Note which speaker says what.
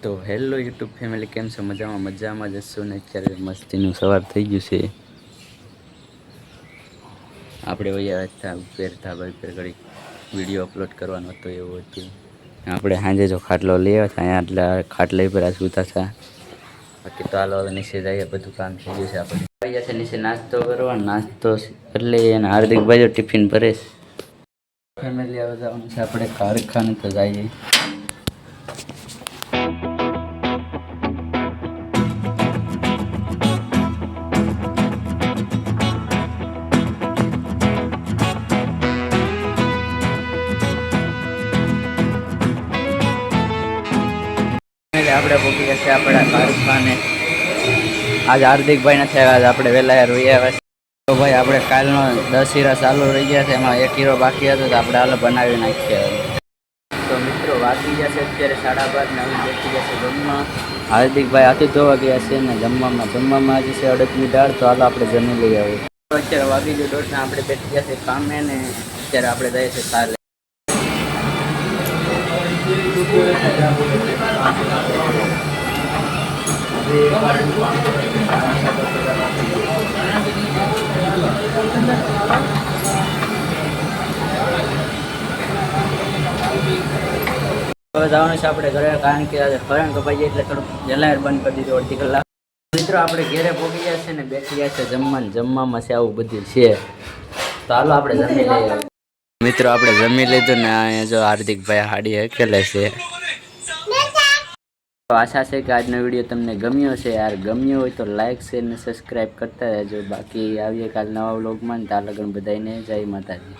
Speaker 1: તો hello YouTube family, કેમ છો? મજામાં જશો ને? અત્યારે મસ્તીનું સવાર થઈ ગયું છે. આપણે વયા હતા ઉપર ધાબા ઉપર ઘડી વિડીયો અપલોડ કરવાનો હતો, એવું હતું. આપણે સાંજે જો ખાટલો લઈ આવ્યા હતા એટલે ખાટલા પર આ સૂતા હતા. બાકી તો હાલો હવે નીચે જઈએ, બધું કામ થઈ ગયું છે. આપણે આવી ગયા છે નીચે નાસ્તો કરવા. નાસ્તો એટલે એને હાર્દિકભાઈ જો ટિફિન ભરે ફેમિલી. આવે જવાનું છે આપણે કારખાને, તો જઈએ. આપણે પહોંચી ગયા છે આપણા કારખાને. આજ હાર્દિકભાઈ નથી આવ્યા, આજ આપણે વહેલા રોઈ આવ્યા છે. તો ભાઈ આપણે કાલનો 10 હીરા ચાલુ રહી ગયા છે, એમાં 1 હીરો બાકી હતો, તો આપણે હાલ બનાવી નાખીએ. તો મિત્રો વાગી ગયા છે અત્યારે 12:30 ને હવે બેસી ગયા છે જમવા. હાર્દિકભાઈ હાથી ધોવા ગયા છે ને જમવામાં આજે છે અડદની દાળ. તો હાલો આપણે જમી લઈ આવીએ. અત્યારે વાગી ગયો 1:30 ને આપણે બેસી ગયા છે કામે ને અત્યારે આપણે જઈએ છીએ સાલે. હવે જવાનું છે આપણે ઘરે, કારણ કે આજે ફરણ કપાઈ જાય એટલે થોડુંક જલાયર બંધ કરી દીધું અડધી કલાક. મિત્રો આપણે ઘરે પહોંચી ગયા છે ને બેસી ગયા છે જમવામાં છે આવું બધું છે. તો હાલો આપણે જમી લઈએ. મિત્રો આપણે જમી લીધું ને અહીંયા જો હાર્દિકભાઈ હાડી હકેલે છે. તો આશા છે કે આજનો વિડીયો તમને ગમ્યો છે. યાર ગમ્યો હોય તો લાઈક શેર ને સબસ્ક્રાઈબ કરતા રહેજો. બાકી આવીએ કાલ નવા વ્લોગમાં. ત્યાં લગન બધાને જય માતાજી.